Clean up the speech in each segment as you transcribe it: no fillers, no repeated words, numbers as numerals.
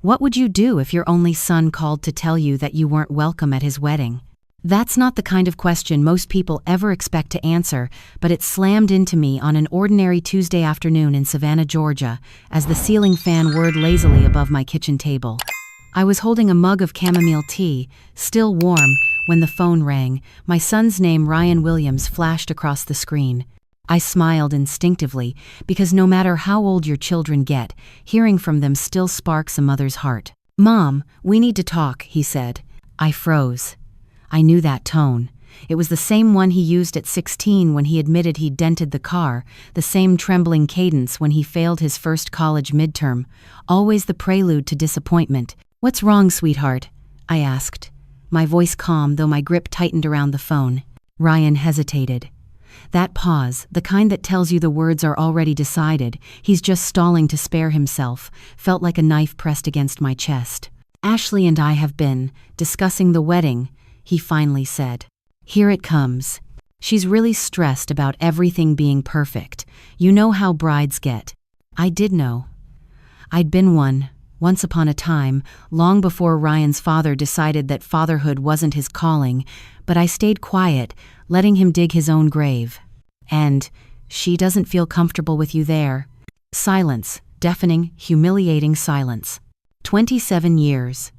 What would you do if your only son called to tell you that you weren't welcome at his wedding? That's not the kind of question most people ever expect to answer, but it slammed into me on an ordinary Tuesday afternoon in Savannah, Georgia, as the ceiling fan whirred lazily above my kitchen table. I was holding a mug of chamomile tea, still warm, when the phone rang. My son's name, Ryan Williams, flashed across the screen. I smiled instinctively, because no matter how old your children get, hearing from them still sparks a mother's heart. "Mom, we need to talk," he said. I froze. I knew that tone. It was the same one he used at 16 when he admitted he'd dented the car, the same trembling cadence when he failed his first college midterm, always the prelude to disappointment. "What's wrong, sweetheart?" I asked, my voice calm though my grip tightened around the phone. Ryan hesitated. That pause, the kind that tells you the words are already decided, he's just stalling to spare himself, felt like a knife pressed against my chest. "Ashley and I have been discussing the wedding," he finally said. "Here it comes. She's really stressed about everything being perfect. You know how brides get." I did know. I'd been one, once upon a time, long before Ryan's father decided that fatherhood wasn't his calling, but I stayed quiet, letting him dig his own grave. "And she doesn't feel comfortable with you there?" Silence, deafening, humiliating silence. 27 years.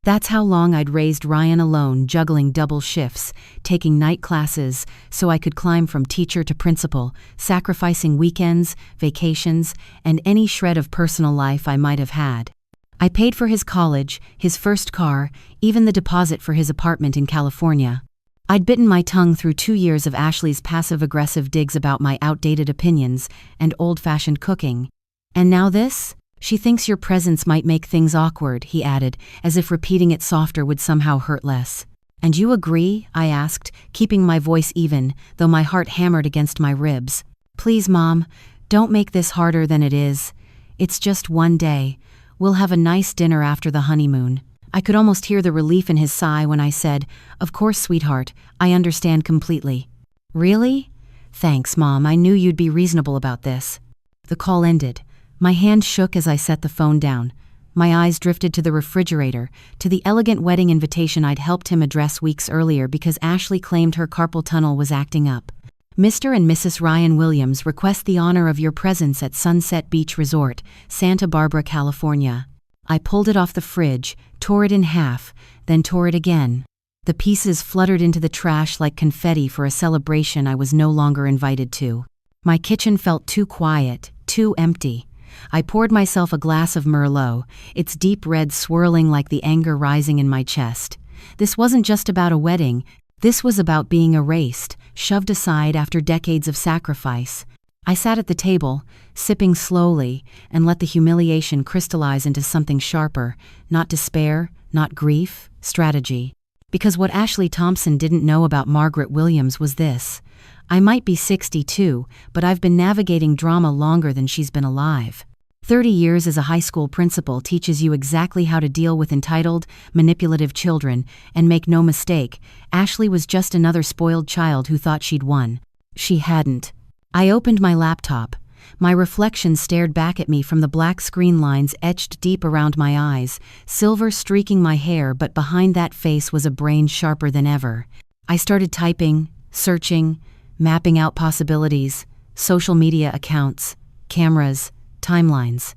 That's how long I'd raised Ryan alone, juggling double shifts, taking night classes so I could climb from teacher to principal, sacrificing weekends, vacations, and any shred of personal life I might have had. I paid for his college, his first car, even the deposit for his apartment in California. I'd bitten my tongue through 2 years of Ashley's passive-aggressive digs about my outdated opinions and old-fashioned cooking. "And now this? She thinks your presence might make things awkward," he added, as if repeating it softer would somehow hurt less. "And you agree?" I asked, keeping my voice even, though my heart hammered against my ribs. "Please, Mom, don't make this harder than it is. It's just one day. We'll have a nice dinner after the honeymoon." I could almost hear the relief in his sigh when I said, "Of course, sweetheart, I understand completely." "Really? Thanks, Mom, I knew you'd be reasonable about this." The call ended. My hand shook as I set the phone down. My eyes drifted to the refrigerator, to the elegant wedding invitation I'd helped him address weeks earlier because Ashley claimed her carpal tunnel was acting up. "Mr. and Mrs. Ryan Williams request the honor of your presence at Sunset Beach Resort, Santa Barbara, California." I pulled it off the fridge, tore it in half, then tore it again. The pieces fluttered into the trash like confetti for a celebration I was no longer invited to. My kitchen felt too quiet, too empty. I poured myself a glass of Merlot, its deep red swirling like the anger rising in my chest. This wasn't just about a wedding. This was about being erased, shoved aside after decades of sacrifice. I sat at the table, sipping slowly, and let the humiliation crystallize into something sharper, not despair, not grief, strategy. Because what Ashley Thompson didn't know about Margaret Williams was this. I might be 62, but I've been navigating drama longer than she's been alive. 30 years as a high school principal teaches you exactly how to deal with entitled, manipulative children, and make no mistake, Ashley was just another spoiled child who thought she'd won. She hadn't. I opened my laptop. My reflection stared back at me from the black screen lines etched deep around my eyes, silver streaking my hair, but behind that face was a brain sharper than ever. I started typing, searching, mapping out possibilities, social media accounts, cameras, timelines.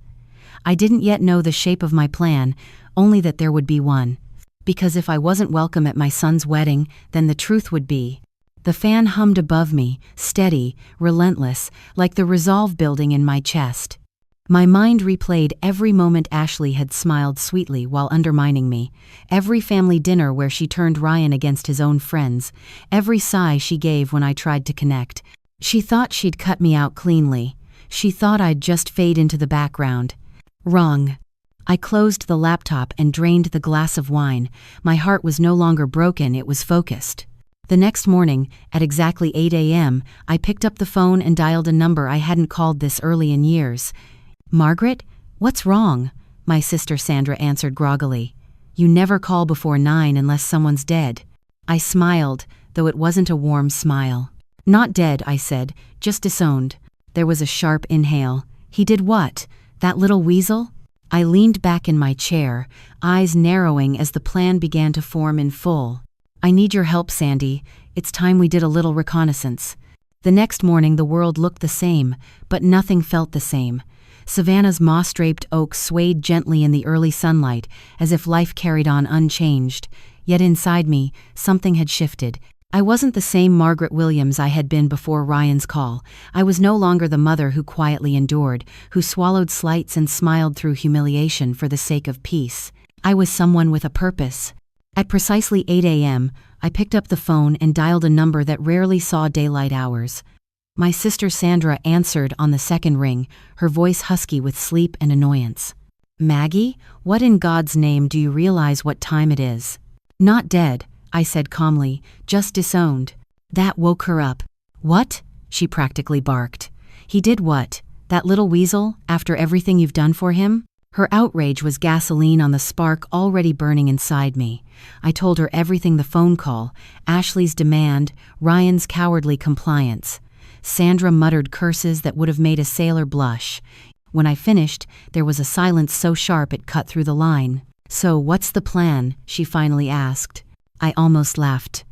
I didn't yet know the shape of my plan, only that there would be one. Because if I wasn't welcome at my son's wedding, then the truth would be. The fan hummed above me, steady, relentless, like the resolve building in my chest. My mind replayed every moment Ashley had smiled sweetly while undermining me, every family dinner where she turned Ryan against his own friends, every sigh she gave when I tried to connect. She thought she'd cut me out cleanly. She thought I'd just fade into the background. Wrong. I closed the laptop and drained the glass of wine. My heart was no longer broken, it was focused. The next morning, at exactly 8 a.m., I picked up the phone and dialed a number I hadn't called this early in years. "Margaret? What's wrong?" my sister Sandra answered groggily. "You never call before 9 unless someone's dead." I smiled, though it wasn't a warm smile. "Not dead," I said, "just disowned." There was a sharp inhale. "He did what? That little weasel?" I leaned back in my chair, eyes narrowing as the plan began to form in full. I need your help, Sandy. It's time we did a little reconnaissance. The next morning the world looked the same, but nothing felt the same. Savannah's moss-draped oaks swayed gently in the early sunlight, as if life carried on unchanged. Yet inside me, something had shifted. I wasn't the same Margaret Williams I had been before Ryan's call. I was no longer the mother who quietly endured, who swallowed slights and smiled through humiliation for the sake of peace. I was someone with a purpose. At precisely 8 a.m., I picked up the phone and dialed a number that rarely saw daylight hours. My sister Sandra answered on the second ring, her voice husky with sleep and annoyance. "Maggie, what in God's name do you realize what time it is?" "Not dead," I said calmly, "just disowned." That woke her up. "What?" she practically barked. "He did what? That little weasel, after everything you've done for him?" Her outrage was gasoline on the spark already burning inside me. I told her everything: the phone call, Ashley's demand, Ryan's cowardly compliance. Sandra muttered curses that would have made a sailor blush. When I finished, there was a silence so sharp it cut through the line. "So what's the plan?" she finally asked. I almost laughed.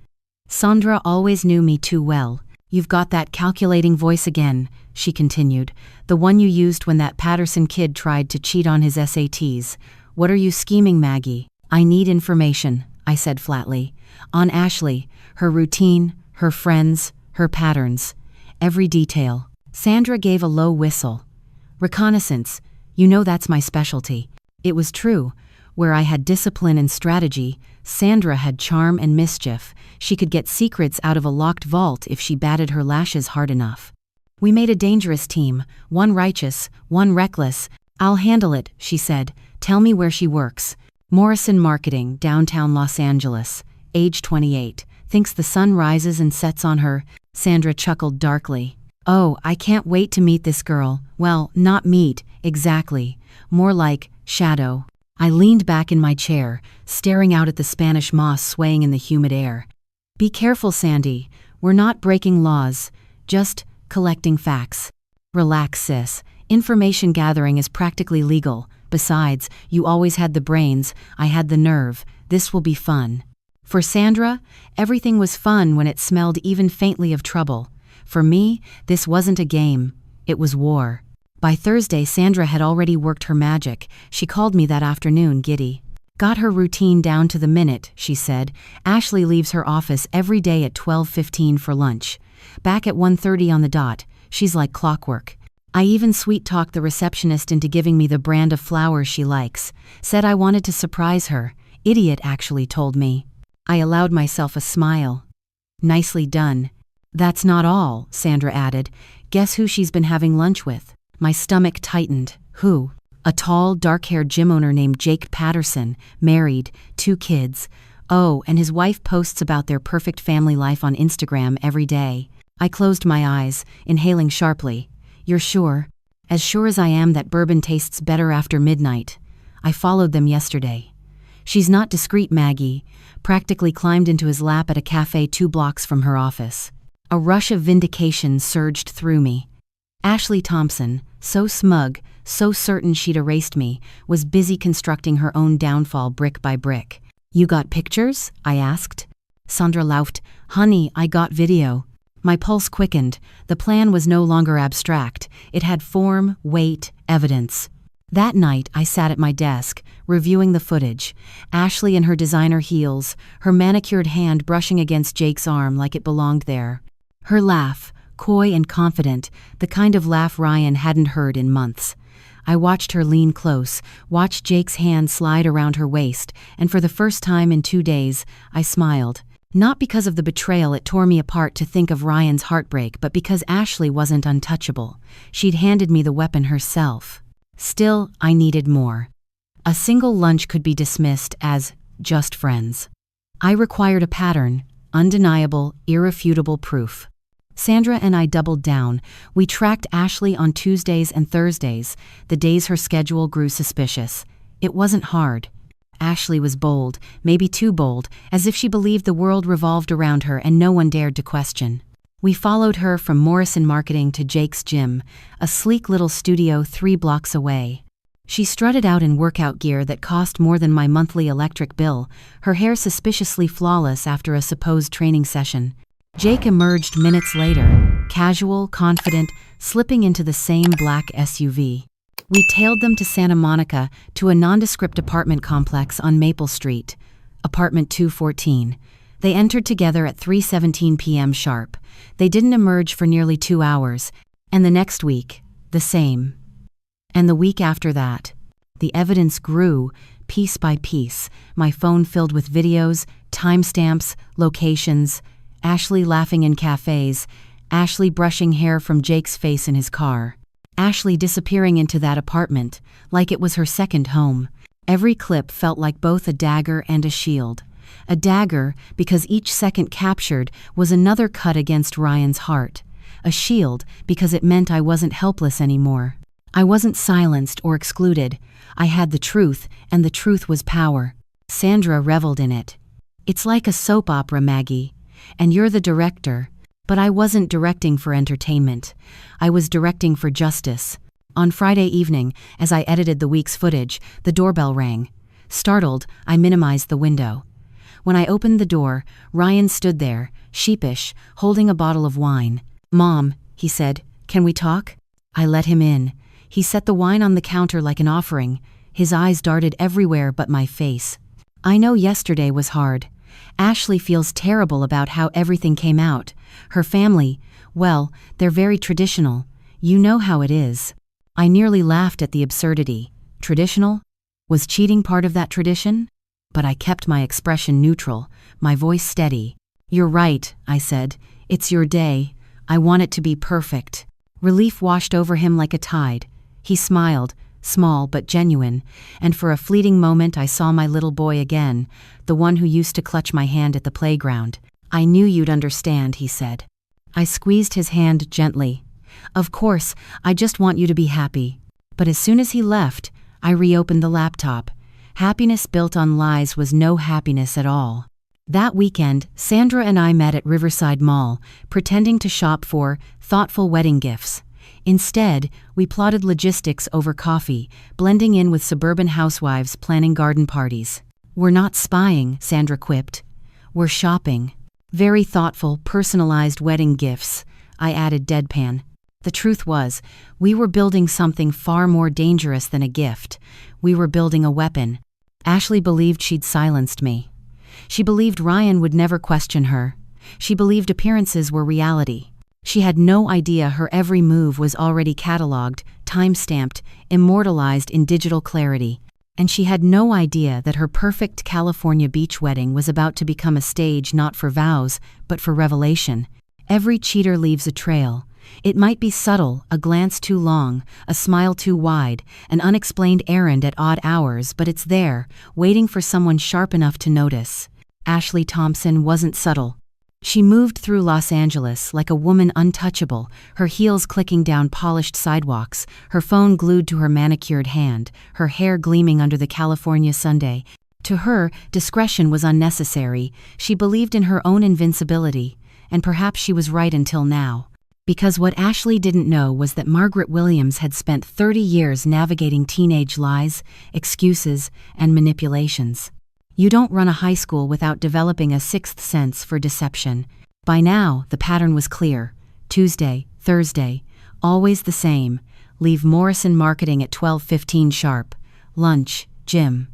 "Sandra always knew me too well. You've got that calculating voice again," she continued. "The one you used when that Patterson kid tried to cheat on his SATs. What are you scheming, Maggie?" "I need information," I said flatly. "On Ashley, her routine, her friends, her patterns. Every detail." Sandra gave a low whistle. "Reconnaissance. You know that's my specialty." It was true. Where I had discipline and strategy, Sandra had charm and mischief. She could get secrets out of a locked vault if she batted her lashes hard enough. We made a dangerous team, one righteous, one reckless. "I'll handle it," she said. "Tell me where she works." "Morrison Marketing, downtown Los Angeles. Age 28. Thinks the sun rises and sets on her." Sandra chuckled darkly. "Oh, I can't wait to meet this girl." "Well, not meet, exactly. More like shadow." I leaned back in my chair, staring out at the Spanish moss swaying in the humid air. "Be careful, Sandy. We're not breaking laws, just collecting facts." "Relax, sis. Information gathering is practically legal. Besides, you always had the brains, I had the nerve. This will be fun." For Sandra, everything was fun when it smelled even faintly of trouble. For me, this wasn't a game. It was war. By Thursday, Sandra had already worked her magic. She called me that afternoon, giddy. "Got her routine down to the minute," she said. "Ashley leaves her office every day at 12:15 for lunch. Back at 1:30 on the dot. She's like clockwork." I even sweet-talked the receptionist into giving me the brand of flowers she likes. Said I wanted to surprise her. Idiot, actually told me. I allowed myself a smile. "Nicely done." "That's not all," Sandra added. "Guess who she's been having lunch with?" My stomach tightened. "Who?" "A tall, dark-haired gym owner named Jake Patterson, married, 2 kids. Oh, and his wife posts about their perfect family life on Instagram every day." I closed my eyes, inhaling sharply. "You're sure?" "As sure as I am that bourbon tastes better after midnight. I followed them yesterday." "She's not discreet, Maggie." Practically climbed into his lap at a cafe 2 blocks from her office. A rush of vindication surged through me. Ashley Thompson, so smug, so certain she'd erased me, was busy constructing her own downfall brick by brick. "You got pictures?" I asked. Sandra laughed. "Honey, I got video." My pulse quickened. The plan was no longer abstract. It had form, weight, evidence. That night, I sat at my desk, reviewing the footage. Ashley in her designer heels, her manicured hand brushing against Jake's arm like it belonged there. Her laugh, coy and confident, the kind of laugh Ryan hadn't heard in months. I watched her lean close, watched Jake's hand slide around her waist, and for the first time in 2 days, I smiled. Not because of the betrayal it tore me apart to think of Ryan's heartbreak, but because Ashley wasn't untouchable. She'd handed me the weapon herself. Still, I needed more. A single lunch could be dismissed as just friends. I required a pattern, undeniable, irrefutable proof. Sandra and I doubled down. We tracked Ashley on Tuesdays and Thursdays, the days her schedule grew suspicious. It wasn't hard. Ashley was bold, maybe too bold, as if she believed the world revolved around her and no one dared to question. We followed her from Morrison Marketing to Jake's gym, a sleek little studio 3 blocks away. She strutted out in workout gear that cost more than my monthly electric bill, her hair suspiciously flawless after a supposed training session. Jake emerged minutes later, casual, confident, slipping into the same black SUV. We tailed them to Santa Monica, to a nondescript apartment complex on Maple Street, apartment 214. They entered together at 3:17 p.m. sharp. They didn't emerge for nearly 2 hours, and the next week, the same. And the week after that. The evidence grew, piece by piece, my phone filled with videos, timestamps, locations, Ashley laughing in cafes, Ashley brushing hair from Jake's face in his car, Ashley disappearing into that apartment, like it was her second home. Every clip felt like both a dagger and a shield. A dagger, because each second captured was another cut against Ryan's heart. A shield, because it meant I wasn't helpless anymore. I wasn't silenced or excluded. I had the truth, and the truth was power. Sandra reveled in it. It's like a soap opera, Maggie. And you're the director. But I wasn't directing for entertainment. I was directing for justice. On Friday evening, as I edited the week's footage, the doorbell rang. Startled, I minimized the window. When I opened the door, Ryan stood there, sheepish, holding a bottle of wine. "Mom," he said, "can we talk?" I let him in. He set the wine on the counter like an offering. His eyes darted everywhere but my face. "I know yesterday was hard. Ashley feels terrible about how everything came out. Her family, well, they're very traditional. You know how it is." I nearly laughed at the absurdity. Traditional? Was cheating part of that tradition? But I kept my expression neutral, my voice steady. "You're right," I said. "It's your day. I want it to be perfect." Relief washed over him like a tide. He smiled, small but genuine, and for a fleeting moment I saw my little boy again, the one who used to clutch my hand at the playground. "I knew you'd understand," he said. I squeezed his hand gently. "Of course, I just want you to be happy." But as soon as he left, I reopened the laptop. Happiness built on lies was no happiness at all. That weekend, Sandra and I met at Riverside Mall, pretending to shop for thoughtful wedding gifts. Instead, we plotted logistics over coffee, blending in with suburban housewives planning garden parties. "We're not spying," Sandra quipped. "We're shopping." "Very thoughtful, personalized wedding gifts," I added deadpan. The truth was, we were building something far more dangerous than a gift. We were building a weapon. Ashley believed she'd silenced me. She believed Ryan would never question her. She believed appearances were reality. She had no idea her every move was already cataloged, time-stamped, immortalized in digital clarity. And she had no idea that her perfect California beach wedding was about to become a stage not for vows, but for revelation. Every cheater leaves a trail. It might be subtle, a glance too long, a smile too wide, an unexplained errand at odd hours, but it's there, waiting for someone sharp enough to notice. Ashley Thompson wasn't subtle. She moved through Los Angeles like a woman untouchable, her heels clicking down polished sidewalks, her phone glued to her manicured hand, her hair gleaming under the California Sunday. To her, discretion was unnecessary. She believed in her own invincibility, and perhaps she was right until now. Because what Ashley didn't know was that Margaret Williams had spent 30 years navigating teenage lies, excuses, and manipulations. You don't run a high school without developing a sixth sense for deception. By now, the pattern was clear. Tuesday, Thursday, always the same. Leave Morrison Marketing at 12:15 sharp. Lunch, gym.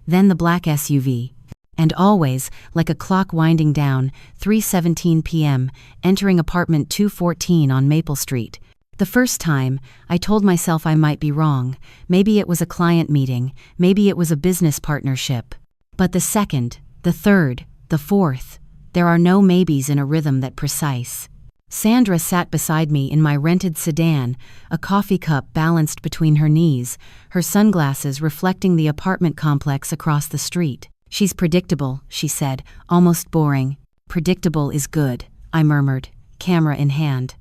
Then the black SUV. And always, like a clock winding down, 3:17 p.m., entering apartment 214 on Maple Street. The first time, I told myself I might be wrong. Maybe it was a client meeting, maybe it was a business partnership. But the second, the third, the fourth, there are no maybes in a rhythm that precise. Sandra sat beside me in my rented sedan, a coffee cup balanced between her knees, her sunglasses reflecting the apartment complex across the street. "She's predictable," she said, almost boring. "Predictable is good," I murmured, camera in hand.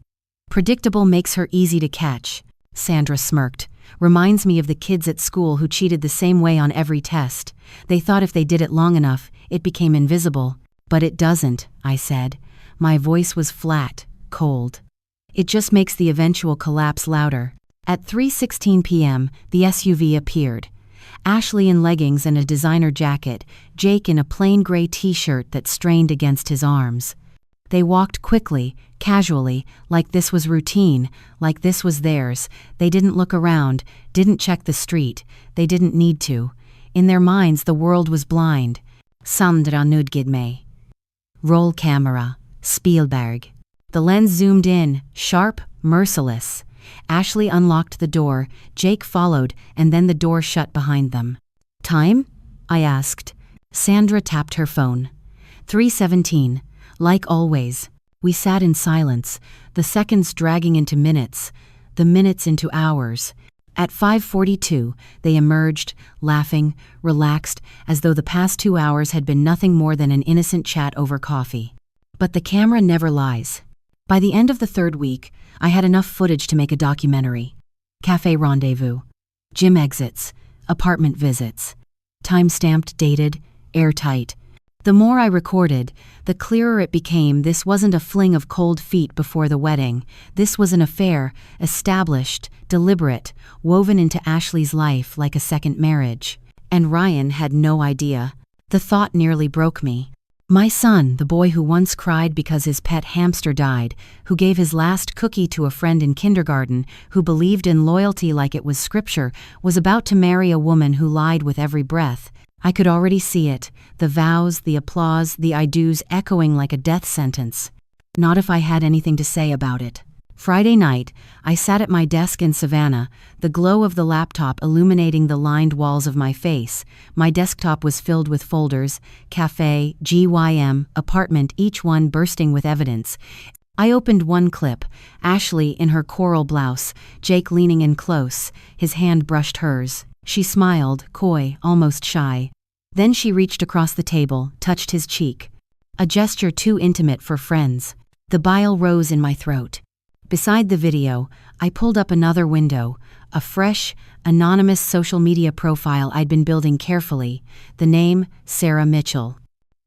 "Predictable makes her easy to catch," Sandra smirked. "Reminds me of the kids at school who cheated the same way on every test. They thought if they did it long enough, it became invisible. But it doesn't," I said. My voice was flat, cold. "It just makes the eventual collapse louder." At 3:16 p.m., the SUV appeared. Ashley in leggings and a designer jacket, Jake in a plain gray t-shirt that strained against his arms. They walked quickly, casually, like this was routine, like this was theirs. They didn't look around, didn't check the street. They didn't need to. In their minds, the world was blind. Sandra nudgid. Roll camera. Spielberg. The lens zoomed in, sharp, merciless. Ashley unlocked the door, Jake followed, and then the door shut behind them. Time? I asked. Sandra tapped her phone. 3:17. Like always. We sat in silence, the seconds dragging into minutes, the minutes into hours. At 5:42, they emerged, laughing, relaxed, as though the past 2 hours had been nothing more than an innocent chat over coffee. But the camera never lies. By the end of the third week, I had enough footage to make a documentary. Cafe rendezvous. Gym exits. Apartment visits. Time-stamped, dated, airtight. The more I recorded, the clearer it became this wasn't a fling of cold feet before the wedding. This was an affair, established, deliberate, woven into Ashley's life like a second marriage. And Ryan had no idea. The thought nearly broke me. My son, the boy who once cried because his pet hamster died, who gave his last cookie to a friend in kindergarten, who believed in loyalty like it was scripture, was about to marry a woman who lied with every breath. I could already see it, the vows, the applause, the I do's echoing like a death sentence. Not if I had anything to say about it. Friday night, I sat at my desk in Savannah, the glow of the laptop illuminating the lined walls of my face. My desktop was filled with folders, cafe, GYM, apartment, each one bursting with evidence. I opened one clip, Ashley in her coral blouse, Jake leaning in close, his hand brushed hers. She smiled, coy, almost shy. Then she reached across the table, touched his cheek. A gesture too intimate for friends. The bile rose in my throat. Beside the video, I pulled up another window, a fresh, anonymous social media profile I'd been building carefully, the name Sarah Mitchell.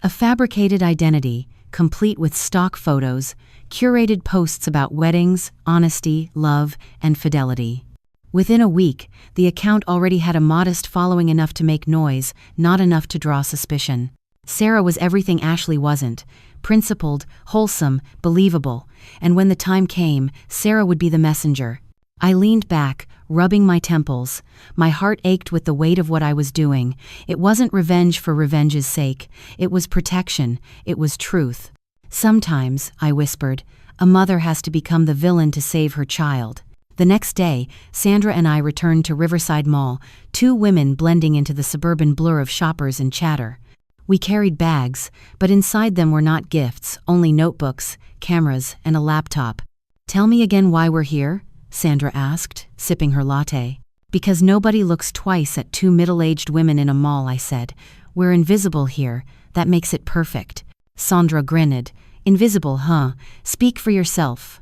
A fabricated identity, complete with stock photos, curated posts about weddings, honesty, love, and fidelity. Within a week, the account already had a modest following enough to make noise, not enough to draw suspicion. Sarah was everything Ashley wasn't. Principled, wholesome, believable, and when the time came, Sarah would be the messenger. I leaned back, rubbing my temples. My heart ached with the weight of what I was doing. It wasn't revenge for revenge's sake. It was protection. It was truth. Sometimes, I whispered, a mother has to become the villain to save her child. The next day, Sandra and I returned to Riverside Mall, two women blending into the suburban blur of shoppers and chatter. We carried bags, but inside them were not gifts, only notebooks, cameras, and a laptop. Tell me again why we're here? Sandra asked, sipping her latte. Because nobody looks twice at two middle-aged women in a mall, I said. We're invisible here. That makes it perfect. Sandra grinned. Invisible, huh? Speak for yourself.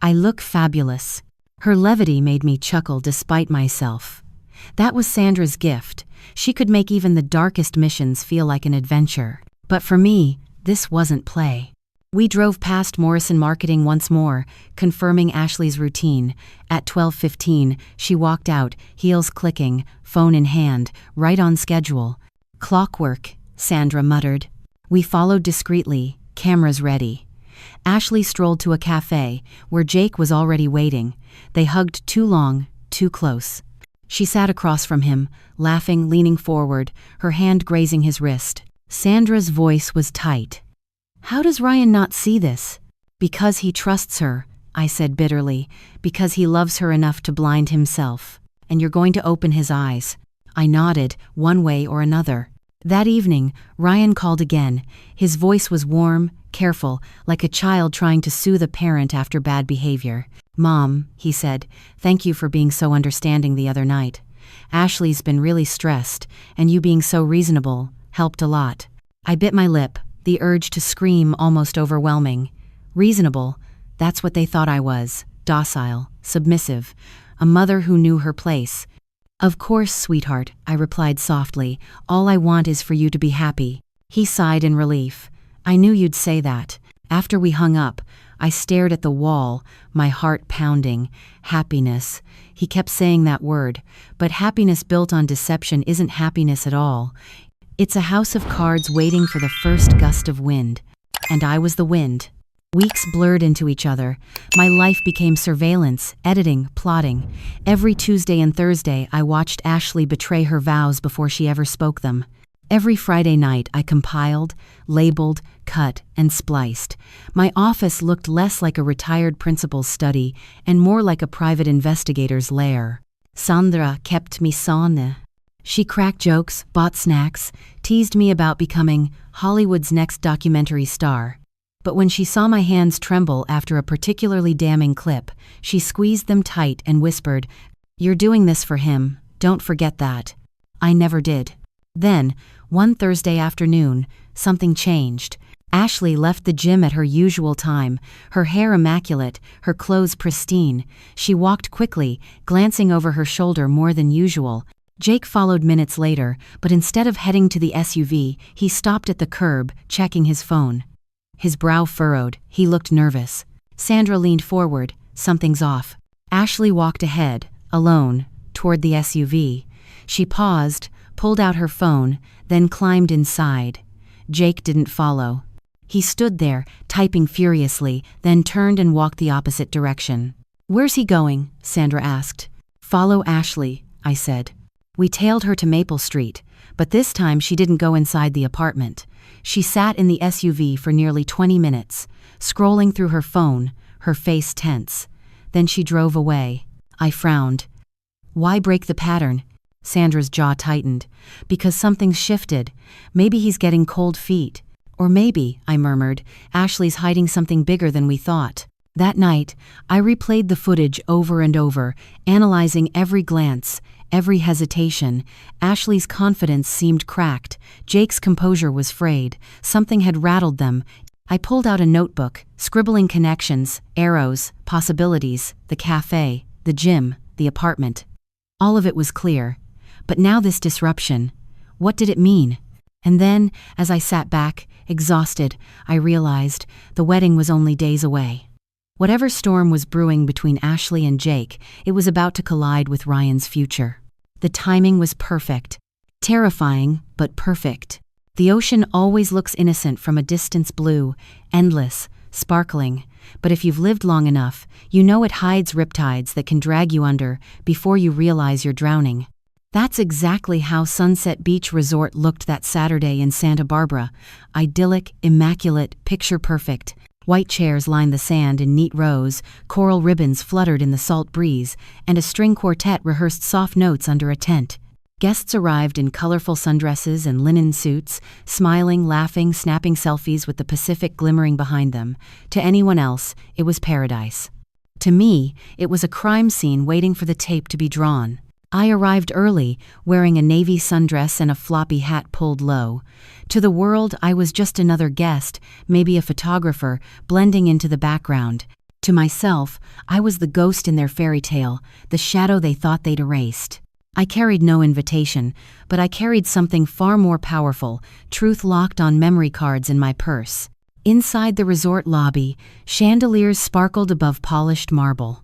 I look fabulous. Her levity made me chuckle despite myself. That was Sandra's gift. She could make even the darkest missions feel like an adventure. But for me, this wasn't play. We drove past Morrison Marketing once more, confirming Ashley's routine. At 12:15, she walked out, heels clicking, phone in hand, right on schedule. Clockwork, Sandra muttered. We followed discreetly, cameras ready. Ashley strolled to a cafe, where Jake was already waiting. They hugged too long, too close. She sat across from him, laughing, leaning forward, her hand grazing his wrist. Sandra's voice was tight. How does Ryan not see this? Because he trusts her, I said bitterly, because he loves her enough to blind himself. And you're going to open his eyes. I nodded, one way or another. That evening, Ryan called again. His voice was warm, careful, like a child trying to soothe a parent after bad behavior. Mom, he said, thank you for being so understanding the other night. Ashley's been really stressed, and you being so reasonable helped a lot. I bit my lip, the urge to scream almost overwhelming. Reasonable, that's what they thought I was. Docile, submissive, a mother who knew her place. Of course, sweetheart, I replied softly. All I want is for you to be happy. He sighed in relief. I knew you'd say that. After we hung up, I stared at the wall, my heart pounding. Happiness. He kept saying that word, but happiness built on deception isn't happiness at all. It's a house of cards waiting for the first gust of wind. And I was the wind. Weeks blurred into each other. My life became surveillance, editing, plotting. Every Tuesday and Thursday, I watched Ashley betray her vows before she ever spoke them. Every Friday night, I compiled, labeled, cut, and spliced. My office looked less like a retired principal's study and more like a private investigator's lair. Sandra kept me sane. She cracked jokes, bought snacks, teased me about becoming Hollywood's next documentary star. But when she saw my hands tremble after a particularly damning clip, she squeezed them tight and whispered, "You're doing this for him, don't forget that." I never did. Then, one Thursday afternoon, something changed. Ashley left the gym at her usual time, her hair immaculate, her clothes pristine. She walked quickly, glancing over her shoulder more than usual. Jake followed minutes later, but instead of heading to the SUV, he stopped at the curb, checking his phone. His brow furrowed, he looked nervous. Sandra leaned forward, "Something's off." Ashley walked ahead, alone, toward the SUV. She paused, pulled out her phone, then climbed inside. Jake didn't follow. He stood there, typing furiously, then turned and walked the opposite direction. "Where's he going?" Sandra asked. "Follow Ashley," I said. We tailed her to Maple Street, but this time she didn't go inside the apartment. She sat in the SUV for nearly 20 minutes, scrolling through her phone, her face tense. Then she drove away. I frowned. Why break the pattern? Sandra's jaw tightened. Because something's shifted. Maybe he's getting cold feet. Or maybe, I murmured, Ashley's hiding something bigger than we thought. That night, I replayed the footage over and over, analyzing every glance, every hesitation. Ashley's confidence seemed cracked. Jake's composure was frayed. Something had rattled them. I pulled out a notebook, scribbling connections, arrows, possibilities, the cafe, the gym, the apartment. All of it was clear. But now this disruption. What did it mean? And then, as I sat back, exhausted, I realized the wedding was only days away. Whatever storm was brewing between Ashley and Jake, it was about to collide with Ryan's future. The timing was perfect. Terrifying, but perfect. The ocean always looks innocent from a distance blue, endless, sparkling. But if you've lived long enough, you know it hides riptides that can drag you under before you realize you're drowning. That's exactly how Sunset Beach Resort looked that Saturday in Santa Barbara. Idyllic, immaculate, picture-perfect. White chairs lined the sand in neat rows, coral ribbons fluttered in the salt breeze, and a string quartet rehearsed soft notes under a tent. Guests arrived in colorful sundresses and linen suits, smiling, laughing, snapping selfies with the Pacific glimmering behind them. To anyone else, it was paradise. To me, it was a crime scene waiting for the tape to be drawn. I arrived early, wearing a navy sundress and a floppy hat pulled low. To the world, I was just another guest, maybe a photographer, blending into the background. To myself, I was the ghost in their fairy tale, the shadow they thought they'd erased. I carried no invitation, but I carried something far more powerful, truth locked on memory cards in my purse. Inside the resort lobby, chandeliers sparkled above polished marble.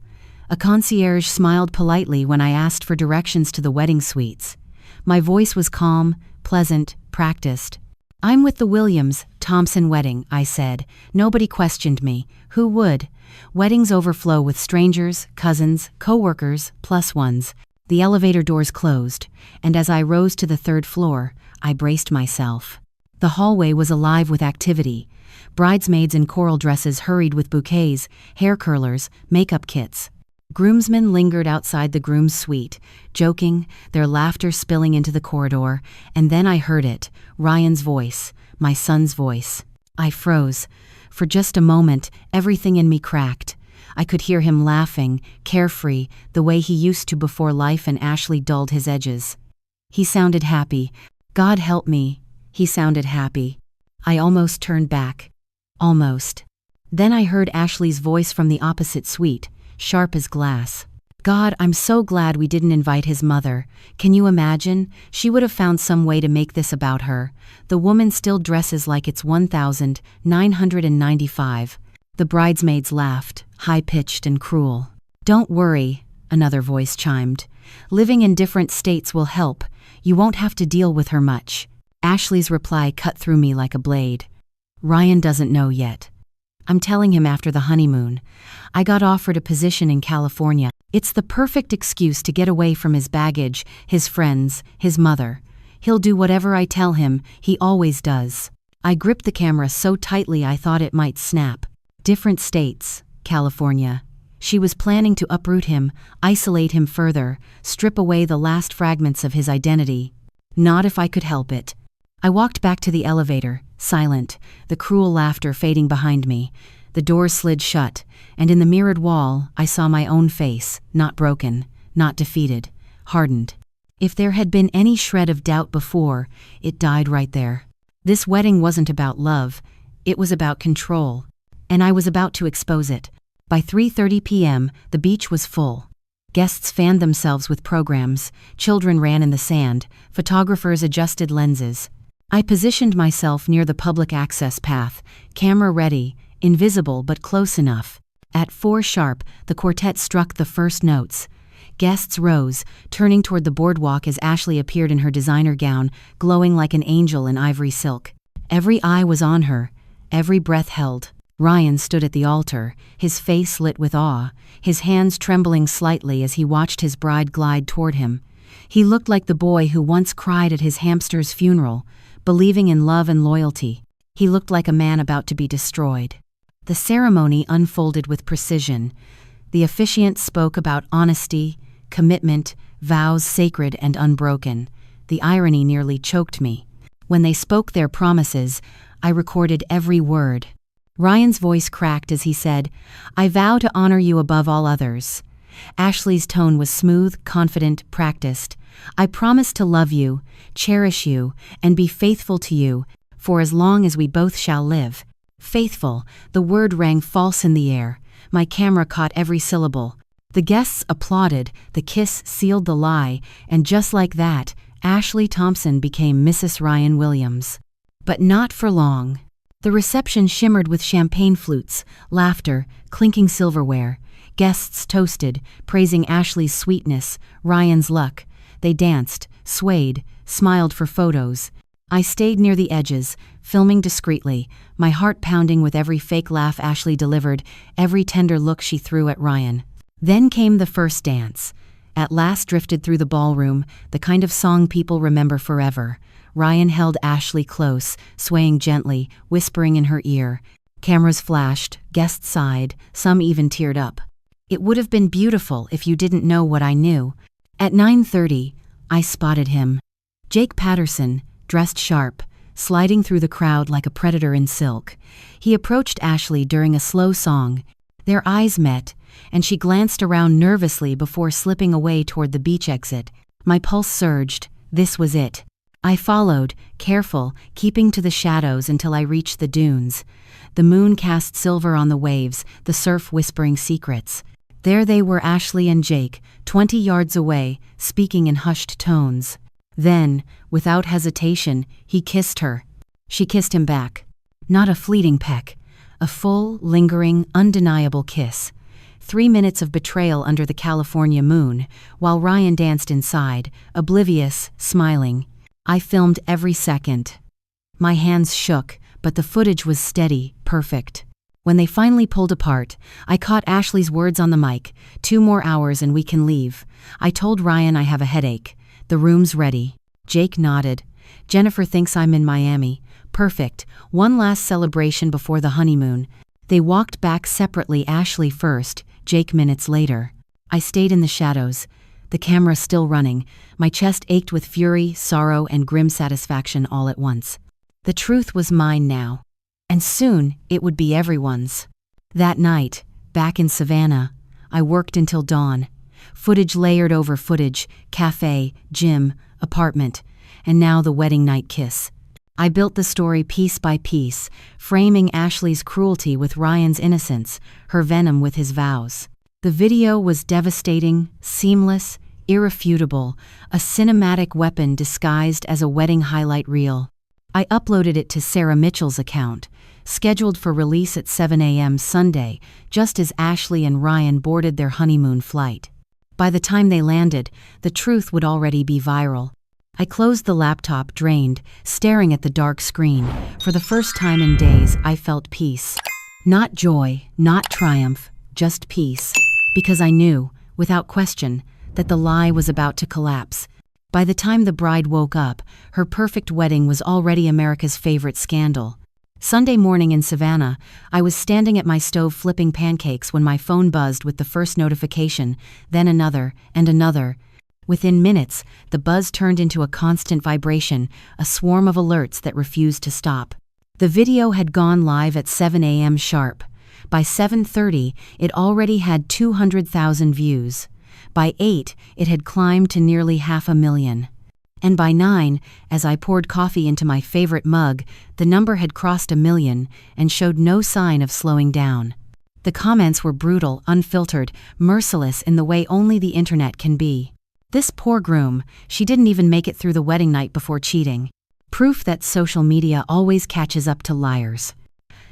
A concierge smiled politely when I asked for directions to the wedding suites. My voice was calm, pleasant, practiced. "I'm with the Williams, Thompson wedding," I said. Nobody questioned me. Who would? Weddings overflow with strangers, cousins, co-workers, plus ones. The elevator doors closed, and as I rose to the third floor, I braced myself. The hallway was alive with activity. Bridesmaids in coral dresses hurried with bouquets, hair curlers, makeup kits. Groomsmen lingered outside the groom's suite, joking, their laughter spilling into the corridor, and then I heard it, Ryan's voice, my son's voice. I froze. For just a moment, everything in me cracked. I could hear him laughing, carefree, the way he used to before life and Ashley dulled his edges. He sounded happy. God help me, he sounded happy. I almost turned back. Almost. Then I heard Ashley's voice from the opposite suite, sharp as glass. "God, I'm so glad we didn't invite his mother. Can you imagine? She would have found some way to make this about her. The woman still dresses like it's 1995. The bridesmaids laughed, high-pitched and cruel. "Don't worry," another voice chimed. "Living in different states will help. You won't have to deal with her much." Ashley's reply cut through me like a blade. "Ryan doesn't know yet. I'm telling him after the honeymoon. I got offered a position in California. It's the perfect excuse to get away from his baggage, his friends, his mother. He'll do whatever I tell him, he always does." I gripped the camera so tightly I thought it might snap. Different states, California. She was planning to uproot him, isolate him further, strip away the last fragments of his identity. Not if I could help it. I walked back to the elevator, silent, the cruel laughter fading behind me. The door slid shut, and in the mirrored wall, I saw my own face, not broken, not defeated, hardened. If there had been any shred of doubt before, it died right there. This wedding wasn't about love, it was about control. And I was about to expose it. By 3:30 p.m., the beach was full. Guests fanned themselves with programs, children ran in the sand, photographers adjusted lenses. I positioned myself near the public access path, camera ready, invisible but close enough. At 4 sharp, the quartet struck the first notes. Guests rose, turning toward the boardwalk as Ashley appeared in her designer gown, glowing like an angel in ivory silk. Every eye was on her, every breath held. Ryan stood at the altar, his face lit with awe, his hands trembling slightly as he watched his bride glide toward him. He looked like the boy who once cried at his hamster's funeral, believing in love and loyalty. He looked like a man about to be destroyed. The ceremony unfolded with precision. The officiant spoke about honesty, commitment, vows sacred and unbroken. The irony nearly choked me. When they spoke their promises, I recorded every word. Ryan's voice cracked as he said, "I vow to honor you above all others." Ashley's tone was smooth, confident, practiced. "I promise to love you, cherish you, and be faithful to you, for as long as we both shall live." Faithful, the word rang false in the air. My camera caught every syllable. The guests applauded, the kiss sealed the lie, and just like that, Ashley Thompson became Mrs. Ryan Williams. But not for long. The reception shimmered with champagne flutes, laughter, clinking silverware. Guests toasted, praising Ashley's sweetness, Ryan's luck. They danced, swayed, smiled for photos. I stayed near the edges, filming discreetly, my heart pounding with every fake laugh Ashley delivered, every tender look she threw at Ryan. Then came the first dance. At last drifted through the ballroom, the kind of song people remember forever. Ryan held Ashley close, swaying gently, whispering in her ear. Cameras flashed, guests sighed, some even teared up. It would have been beautiful if you didn't know what I knew. At 9:30, I spotted him. Jake Patterson, dressed sharp, sliding through the crowd like a predator in silk. He approached Ashley during a slow song. Their eyes met, and she glanced around nervously before slipping away toward the beach exit. My pulse surged. This was it. I followed, careful, keeping to the shadows until I reached the dunes. The moon cast silver on the waves, the surf whispering secrets. There they were, Ashley and Jake, 20 yards away, speaking in hushed tones. Then, without hesitation, he kissed her. She kissed him back. Not a fleeting peck. A full, lingering, undeniable kiss. 3 minutes of betrayal under the California moon, while Ryan danced inside, oblivious, smiling. I filmed every second. My hands shook, but the footage was steady, perfect. When they finally pulled apart, I caught Ashley's words on the mic, 2 more hours and we can leave. I told Ryan I have a headache. The room's ready. Jake nodded. Jennifer thinks I'm in Miami. Perfect. One last celebration before the honeymoon. They walked back separately, Ashley first, Jake minutes later. I stayed in the shadows. The camera still running. My chest ached with fury, sorrow, and grim satisfaction all at once. The truth was mine now. And soon, it would be everyone's. That night, back in Savannah, I worked until dawn. Footage layered over footage, cafe, gym, apartment, and now the wedding night kiss. I built the story piece by piece, framing Ashley's cruelty with Ryan's innocence, her venom with his vows. The video was devastating, seamless, irrefutable, a cinematic weapon disguised as a wedding highlight reel. I uploaded it to Sarah Mitchell's account, scheduled for release at 7 a.m. Sunday, just as Ashley and Ryan boarded their honeymoon flight. By the time they landed, the truth would already be viral. I closed the laptop, drained, staring at the dark screen. For the first time in days, I felt peace. Not joy, not triumph, just peace. Because I knew, without question, that the lie was about to collapse. By the time the bride woke up, her perfect wedding was already America's favorite scandal. Sunday morning in Savannah, I was standing at my stove flipping pancakes when my phone buzzed with the first notification, then another, and another. Within minutes, the buzz turned into a constant vibration, a swarm of alerts that refused to stop. The video had gone live at 7 a.m. sharp. By 7:30, it already had 200,000 views. By 8, it had climbed to nearly 500,000. And by 9, as I poured coffee into my favorite mug, the number had crossed 1 million and showed no sign of slowing down. The comments were brutal, unfiltered, merciless in the way only the internet can be. This poor groom, she didn't even make it through the wedding night before cheating. Proof that social media always catches up to liars.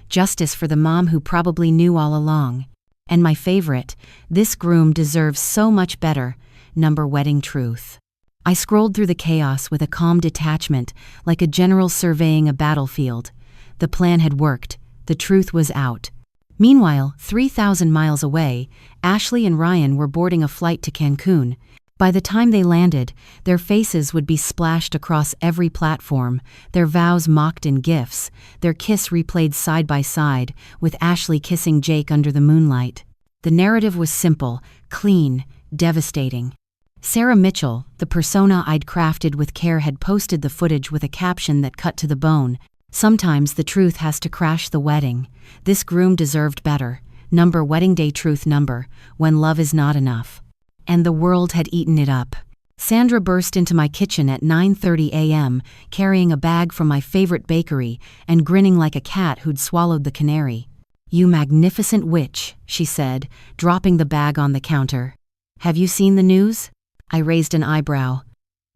Justice for the mom who probably knew all along. And my favorite, this groom deserves so much better, number wedding truth. I scrolled through the chaos with a calm detachment, like a general surveying a battlefield. The plan had worked. The truth was out. Meanwhile, 3,000 miles away, Ashley and Ryan were boarding a flight to Cancun. By the time they landed, their faces would be splashed across every platform, their vows mocked in GIFs, their kiss replayed side by side, with Ashley kissing Jake under the moonlight. The narrative was simple, clean, devastating. Sarah Mitchell, the persona I'd crafted with care, had posted the footage with a caption that cut to the bone. Sometimes the truth has to crash the wedding. This groom deserved better. Number wedding day truth number, when love is not enough. And the world had eaten it up. Sandra burst into my kitchen at 9:30 a.m., carrying a bag from my favorite bakery and grinning like a cat who'd swallowed the canary. "You magnificent witch," she said, dropping the bag on the counter. "Have you seen the news?" I raised an eyebrow.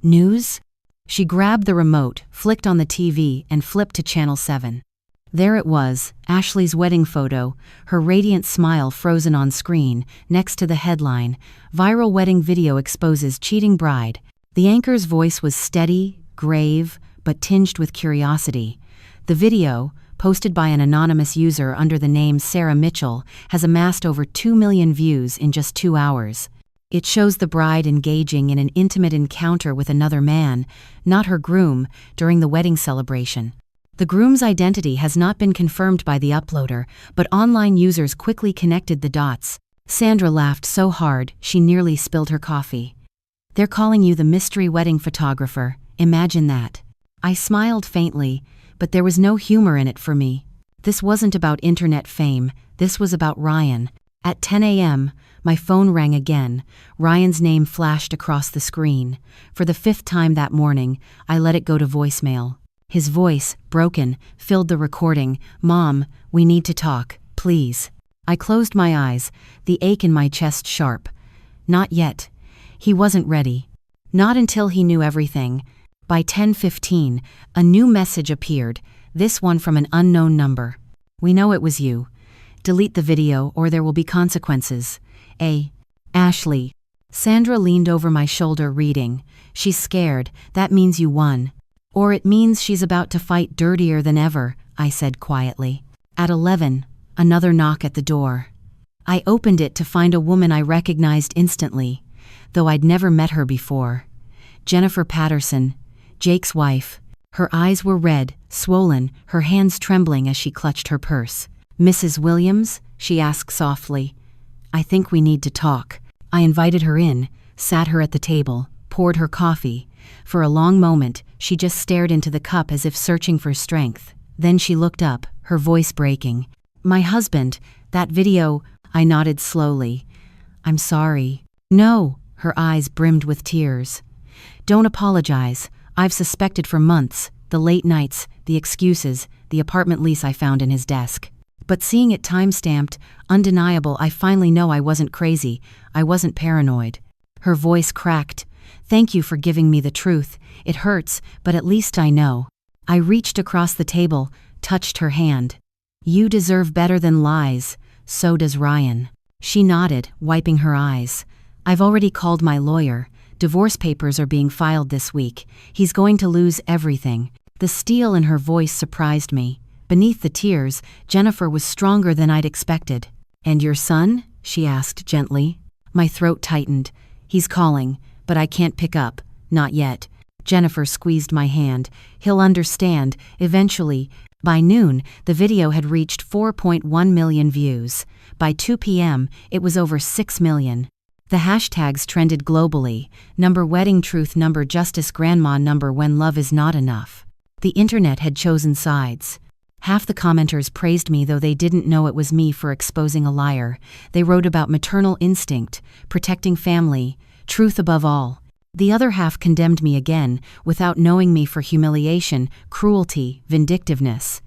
"News?" She grabbed the remote, flicked on the TV, and flipped to Channel 7. There it was, Ashley's wedding photo, her radiant smile frozen on screen, next to the headline, "Viral Wedding Video Exposes Cheating Bride." The anchor's voice was steady, grave, but tinged with curiosity. The video, posted by an anonymous user under the name Sarah Mitchell, has amassed over 2 million views in just 2 hours. It shows the bride engaging in an intimate encounter with another man, not her groom, during the wedding celebration. The groom's identity has not been confirmed by the uploader, but online users quickly connected the dots. Sandra laughed so hard, she nearly spilled her coffee. "They're calling you the mystery wedding photographer, imagine that." I smiled faintly, but there was no humor in it for me. This wasn't about internet fame, this was about Ryan. At 10 a.m., my phone rang again. Ryan's name flashed across the screen. For the 5th time that morning, I let it go to voicemail. His voice, broken, filled the recording. "Mom, we need to talk, please." I closed my eyes, the ache in my chest sharp. Not yet. He wasn't ready. Not until he knew everything. By 10:15, a new message appeared, this one from an unknown number. "We know it was you. Delete the video or there will be consequences. Ashley." Sandra leaned over my shoulder reading. "She's scared, that means you won. Or it means she's about to fight dirtier than ever," I said quietly. At 11, another knock at the door. I opened it to find a woman I recognized instantly, though I'd never met her before. Jennifer Patterson, Jake's wife. Her eyes were red, swollen, her hands trembling as she clutched her purse. "Mrs. Williams?" she asked softly. "I think we need to talk." I invited her in, sat her at the table, poured her coffee. For a long moment, she just stared into the cup as if searching for strength. Then she looked up, her voice breaking. "My husband, that video," I nodded slowly. "I'm sorry." "No," her eyes brimmed with tears. "Don't apologize. I've suspected for months, the late nights, the excuses, the apartment lease I found in his desk. But seeing it time-stamped, undeniable, I finally know I wasn't crazy, I wasn't paranoid." Her voice cracked. "Thank you for giving me the truth. It hurts, but at least I know." I reached across the table, touched her hand. You deserve better than lies, so does Ryan. She nodded, wiping her eyes. I've already called my lawyer. Divorce papers are being filed this week. He's going to lose everything. The steel in her voice surprised me. Beneath the tears, Jennifer was stronger than I'd expected. And your son? She asked gently. My throat tightened. He's calling, but I can't pick up. Not yet. Jennifer squeezed my hand. He'll understand, eventually. By noon, the video had reached 4.1 million views. By 2 p.m., it was over 6 million. The hashtags trended globally. Number wedding truth, number justice grandma, number when love is not enough. The internet had chosen sides. Half the commenters praised me, though they didn't know it was me, for exposing a liar. They wrote about maternal instinct, protecting family, truth above all. The other half condemned me again, without knowing me, for humiliation, cruelty, vindictiveness.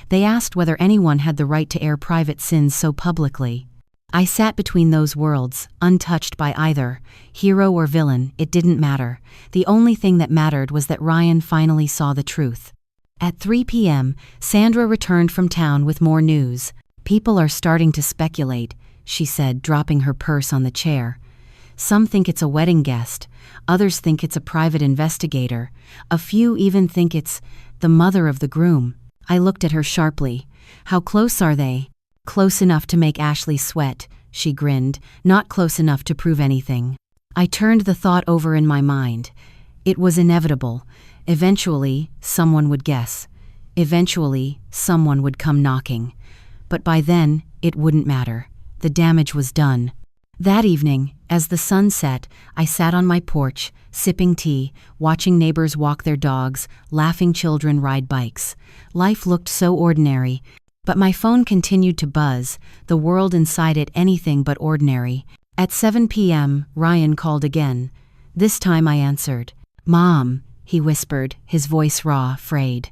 They asked whether anyone had the right to air private sins so publicly. I sat between those worlds, untouched by either. Hero or villain, it didn't matter. The only thing that mattered was that Ryan finally saw the truth. At 3 p.m., Sandra returned from town with more news. People are starting to speculate, she said, dropping her purse on the chair. Some think it's a wedding guest. Others think it's a private investigator. A few even think it's the mother of the groom. I looked at her sharply. How close are they? Close enough to make Ashley sweat, she grinned, not close enough to prove anything. I turned the thought over in my mind. It was inevitable. Eventually, someone would guess. Eventually, someone would come knocking. But by then, it wouldn't matter. The damage was done. That evening, as the sun set, I sat on my porch, sipping tea, watching neighbors walk their dogs, laughing children ride bikes. Life looked so ordinary. But my phone continued to buzz, the world inside it anything but ordinary. At 7 p.m., Ryan called again. This time I answered. Mom, he whispered, his voice raw, frayed.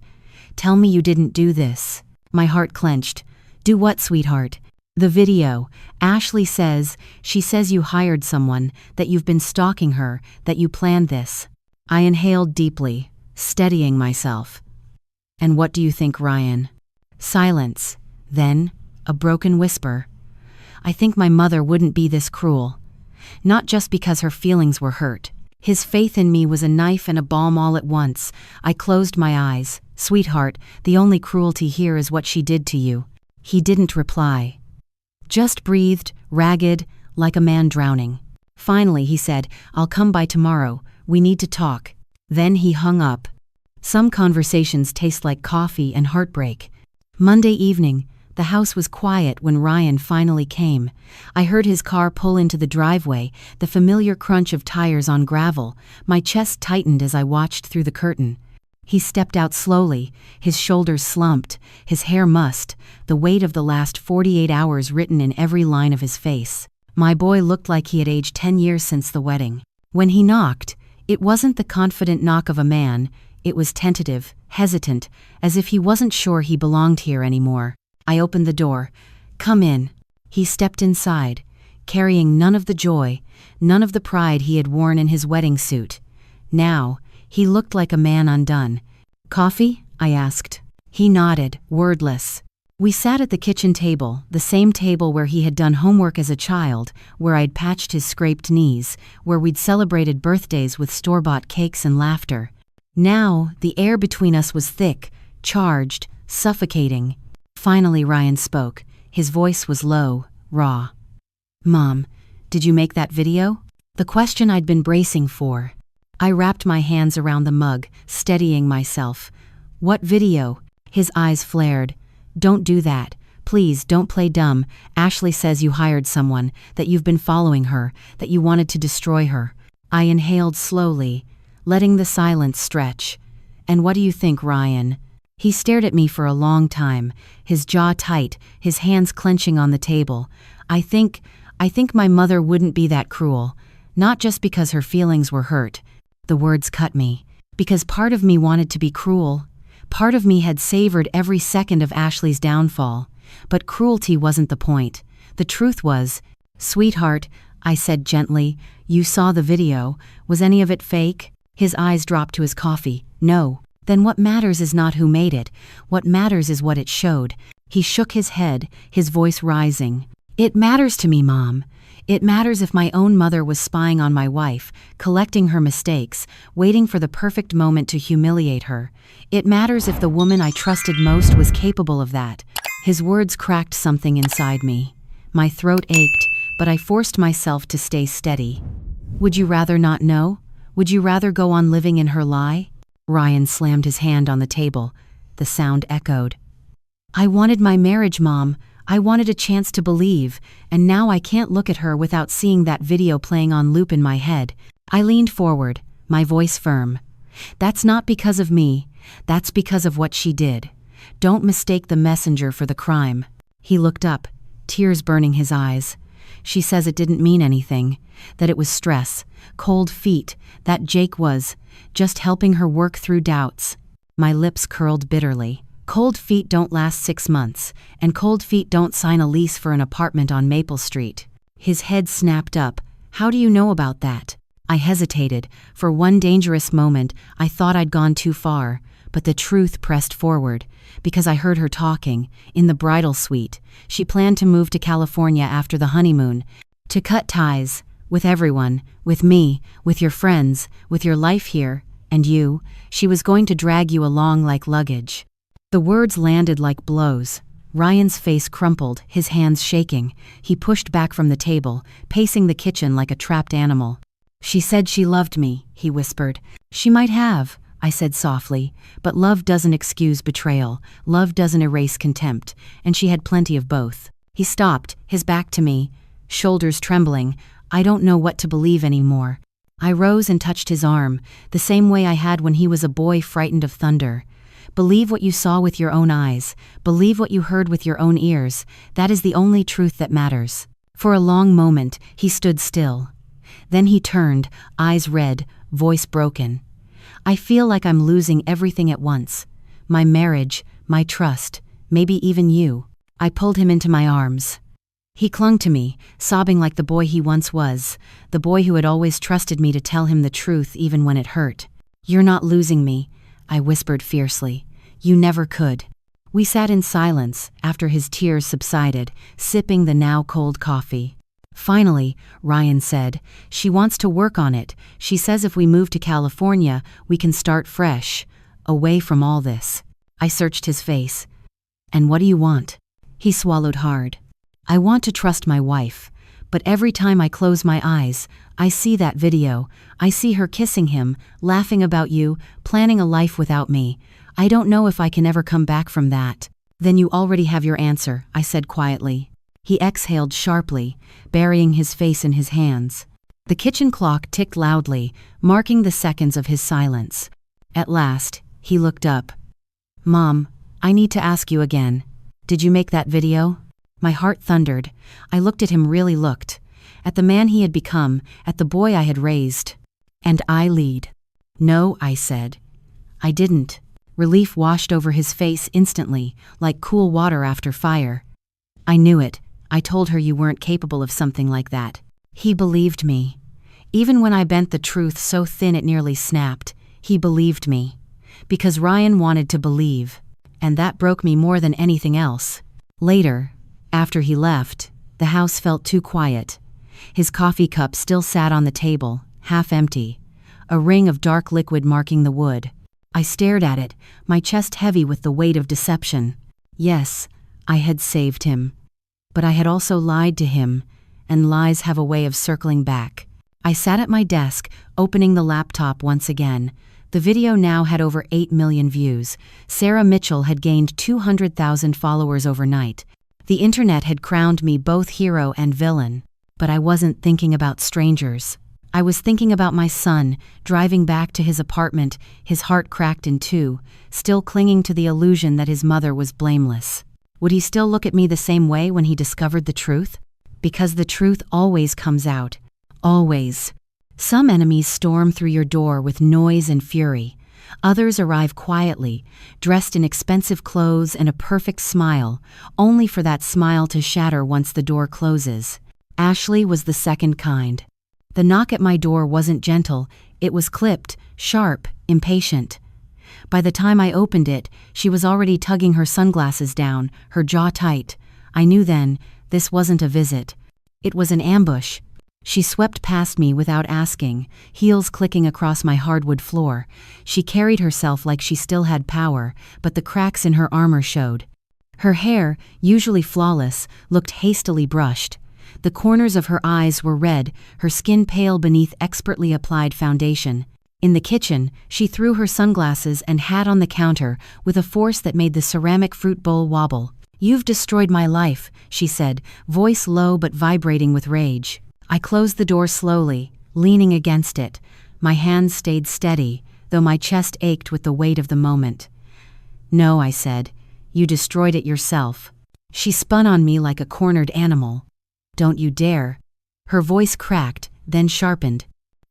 Tell me you didn't do this. My heart clenched. Do what, sweetheart? The video. Ashley says, she says you hired someone, that you've been stalking her, that you planned this. I inhaled deeply, steadying myself. And what do you think, Ryan? Silence. Then, a broken whisper. I think my mother wouldn't be this cruel. Not just because her feelings were hurt. His faith in me was a knife and a balm all at once. I closed my eyes. Sweetheart, the only cruelty here is what she did to you. He didn't reply. Just breathed, ragged, like a man drowning. Finally, he said, I'll come by tomorrow. We need to talk. Then he hung up. Some conversations taste like coffee and heartbreak. Monday evening, the house was quiet when Ryan finally came. I heard his car pull into the driveway, the familiar crunch of tires on gravel. My chest tightened as I watched through the curtain. He stepped out slowly, his shoulders slumped, his hair mussed, the weight of the last 48 hours written in every line of his face. My boy looked like he had aged 10 years since the wedding. When he knocked, it wasn't the confident knock of a man. It was tentative, hesitant, as if he wasn't sure he belonged here anymore. I opened the door. Come in. He stepped inside, carrying none of the joy, none of the pride he had worn in his wedding suit. Now, he looked like a man undone. Coffee? I asked. He nodded, wordless. We sat at the kitchen table, the same table where he had done homework as a child, where I'd patched his scraped knees, where we'd celebrated birthdays with store-bought cakes and laughter. Now, the air between us was thick, charged, suffocating. Finally, Ryan spoke. His voice was low, raw. Mom, did you make that video? The question I'd been bracing for. I wrapped my hands around the mug, steadying myself. What video? His eyes flared. Don't do that. Please, don't play dumb. Ashley says you hired someone, that you've been following her, that you wanted to destroy her. I inhaled slowly, letting the silence stretch. And what do you think, Ryan? He stared at me for a long time, his jaw tight, his hands clenching on the table. I think my mother wouldn't be that cruel. Not just because her feelings were hurt. The words cut me. Because part of me wanted to be cruel. Part of me had savored every second of Ashley's downfall. But cruelty wasn't the point. The truth was, sweetheart, I said gently, you saw the video. Was any of it fake? His eyes dropped to his coffee. No. Then what matters is not who made it. What matters is what it showed. He shook his head, his voice rising. It matters to me, Mom. It matters if my own mother was spying on my wife, collecting her mistakes, waiting for the perfect moment to humiliate her. It matters if the woman I trusted most was capable of that. His words cracked something inside me. My throat ached, but I forced myself to stay steady. Would you rather not know? Would you rather go on living in her lie? Ryan slammed his hand on the table. The sound echoed. I wanted my marriage, Mom. I wanted a chance to believe, and now I can't look at her without seeing that video playing on loop in my head. I leaned forward, my voice firm. That's not because of me. That's because of what she did. Don't mistake the messenger for the crime. He looked up, tears burning his eyes. She says it didn't mean anything, that it was stress, cold feet, that Jake was just helping her work through doubts. My lips curled bitterly. Cold feet don't last 6 months, and cold feet don't sign a lease for an apartment on Maple Street. His head snapped up. How do you know about that? I hesitated. For one dangerous moment, I thought I'd gone too far, but the truth pressed forward, because I heard her talking, in the bridal suite. She planned to move to California after the honeymoon, to cut ties, with everyone, with me, with your friends, with your life here, and you. She was going to drag you along like luggage. The words landed like blows. Ryan's face crumpled, his hands shaking. He pushed back from the table, pacing the kitchen like a trapped animal. She said she loved me, he whispered. She might have, I said softly, but love doesn't excuse betrayal. Love doesn't erase contempt, and she had plenty of both. He stopped, his back to me, shoulders trembling. I don't know what to believe anymore. I rose and touched his arm, the same way I had when he was a boy frightened of thunder. Believe what you saw with your own eyes. Believe what you heard with your own ears. That is the only truth that matters. For a long moment, he stood still. Then he turned, eyes red, voice broken. I feel like I'm losing everything at once. My marriage, my trust, maybe even you. I pulled him into my arms. He clung to me, sobbing like the boy he once was, the boy who had always trusted me to tell him the truth even when it hurt. You're not losing me, I whispered fiercely. You never could. We sat in silence after his tears subsided, sipping the now cold coffee. Finally, Ryan said, she wants to work on it. She says if we move to California, we can start fresh, away from all this. I searched his face. And what do you want? He swallowed hard. I want to trust my wife, but every time I close my eyes, I see that video. I see her kissing him, laughing about you, planning a life without me. I don't know if I can ever come back from that. Then you already have your answer, I said quietly. He exhaled sharply, burying his face in his hands. The kitchen clock ticked loudly, marking the seconds of his silence. At last, he looked up. Mom, I need to ask you again. Did you make that video? My heart thundered. I looked at him, really looked. At the man he had become, at the boy I had raised. And I lied. No, I said. I didn't. Relief washed over his face instantly, like cool water after fire. I knew it. I told her you weren't capable of something like that. He believed me. Even when I bent the truth so thin it nearly snapped, he believed me. Because Ryan wanted to believe. And that broke me more than anything else. Later, after he left, the house felt too quiet. His coffee cup still sat on the table, half empty, a ring of dark liquid marking the wood. I stared at it, my chest heavy with the weight of deception. Yes, I had saved him. But I had also lied to him, and lies have a way of circling back. I sat at my desk, opening the laptop once again. The video now had over 8 million views. Sarah Mitchell had gained 200,000 followers overnight. The internet had crowned me both hero and villain. But I wasn't thinking about strangers. I was thinking about my son, driving back to his apartment, his heart cracked in two, still clinging to the illusion that his mother was blameless. Would he still look at me the same way when he discovered the truth? Because the truth always comes out. Always. Some enemies storm through your door with noise and fury. Others arrive quietly, dressed in expensive clothes and a perfect smile, only for that smile to shatter once the door closes. Ashley was the second kind. The knock at my door wasn't gentle, it was clipped, sharp, impatient. By the time I opened it, she was already tugging her sunglasses down, her jaw tight. I knew then, this wasn't a visit. It was an ambush. She swept past me without asking, heels clicking across my hardwood floor. She carried herself like she still had power, but the cracks in her armor showed. Her hair, usually flawless, looked hastily brushed. The corners of her eyes were red, her skin pale beneath expertly applied foundation. In the kitchen, she threw her sunglasses and hat on the counter with a force that made the ceramic fruit bowl wobble. "You've destroyed my life," she said, voice low but vibrating with rage. I closed the door slowly, leaning against it. My hands stayed steady, though my chest ached with the weight of the moment. "No," I said. "You destroyed it yourself." She spun on me like a cornered animal. "Don't you dare." Her voice cracked, then sharpened.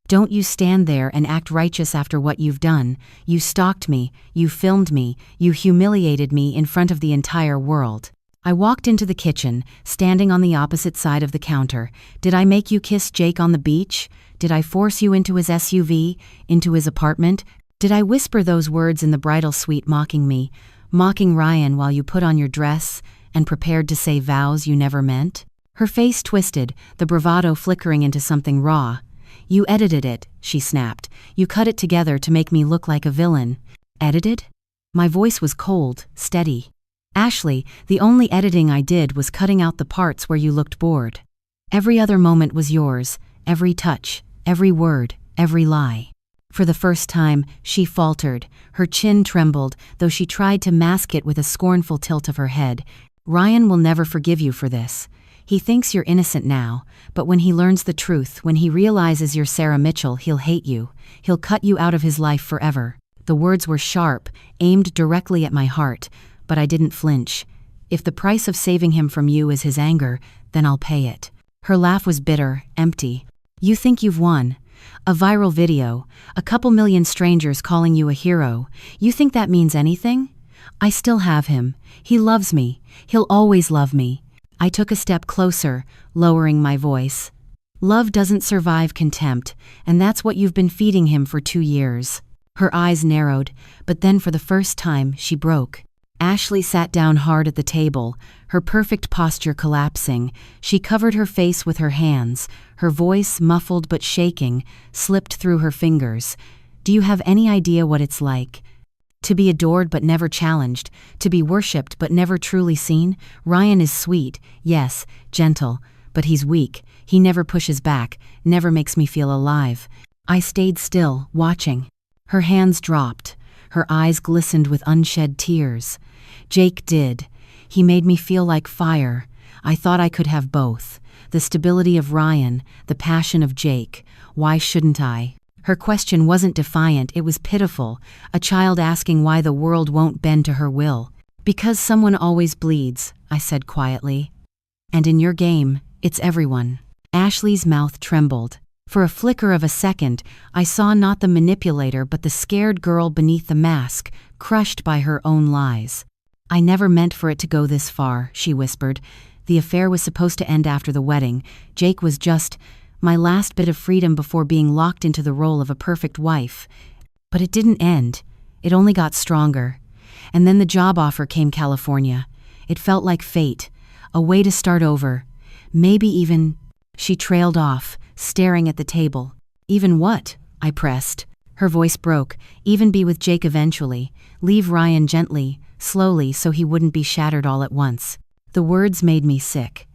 "Don't you stand there and act righteous after what you've done. You stalked me, you filmed me, you humiliated me in front of the entire world." I walked into the kitchen, standing on the opposite side of the counter. "Did I make you kiss Jake on the beach? Did I force you into his SUV, into his apartment? Did I whisper those words in the bridal suite mocking me, mocking Ryan while you put on your dress and prepared to say vows you never meant?" Her face twisted, the bravado flickering into something raw. "You edited it," she snapped. "You cut it together to make me look like a villain." "Edited?" My voice was cold, steady. "Ashley, the only editing I did was cutting out the parts where you looked bored. Every other moment was yours, every touch, every word, every lie." For the first time, she faltered. Her chin trembled, though she tried to mask it with a scornful tilt of her head. "Ryan will never forgive you for this. He thinks you're innocent now, but when he learns the truth, when he realizes you're Sarah Mitchell, he'll hate you. He'll cut you out of his life forever." The words were sharp, aimed directly at my heart, but I didn't flinch. "If the price of saving him from you is his anger, then I'll pay it." Her laugh was bitter, empty. "You think you've won? A viral video, a couple million strangers calling you a hero. You think that means anything? I still have him. He loves me. He'll always love me." I took a step closer, lowering my voice. "Love doesn't survive contempt, and that's what you've been feeding him for 2 years." Her eyes narrowed, but then for the first time, she broke. Ashley sat down hard at the table, her perfect posture collapsing. She covered her face with her hands. Her voice, muffled but shaking, slipped through her fingers. "Do you have any idea what it's like? To be adored but never challenged, to be worshipped but never truly seen? Ryan is sweet, yes, gentle, but he's weak. He never pushes back, never makes me feel alive." I stayed still, watching. Her hands dropped. Her eyes glistened with unshed tears. "Jake did. He made me feel like fire. I thought I could have both. The stability of Ryan, the passion of Jake. Why shouldn't I?" Her question wasn't defiant, it was pitiful, a child asking why the world won't bend to her will. "Because someone always bleeds," I said quietly. "And in your game, it's everyone." Ashley's mouth trembled. For a flicker of a second, I saw not the manipulator but the scared girl beneath the mask, crushed by her own lies. "I never meant for it to go this far," she whispered. "The affair was supposed to end after the wedding. Jake was just my last bit of freedom before being locked into the role of a perfect wife. But it didn't end. It only got stronger. And then the job offer came California. It felt like fate, a way to start over. Maybe even—" She trailed off, staring at the table. "Even what?" I pressed. Her voice broke. "Even be with Jake eventually. Leave Ryan gently, slowly, so he wouldn't be shattered all at once." The words made me sick.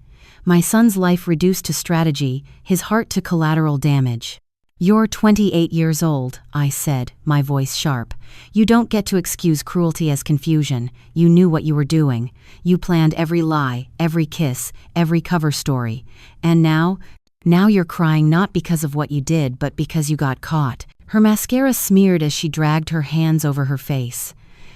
My son's life reduced to strategy, his heart to collateral damage. "You're 28 years old," I said, my voice sharp. "You don't get to excuse cruelty as confusion. You knew what you were doing. You planned every lie, every kiss, every cover story. And now you're crying not because of what you did, but because you got caught." Her mascara smeared as she dragged her hands over her face.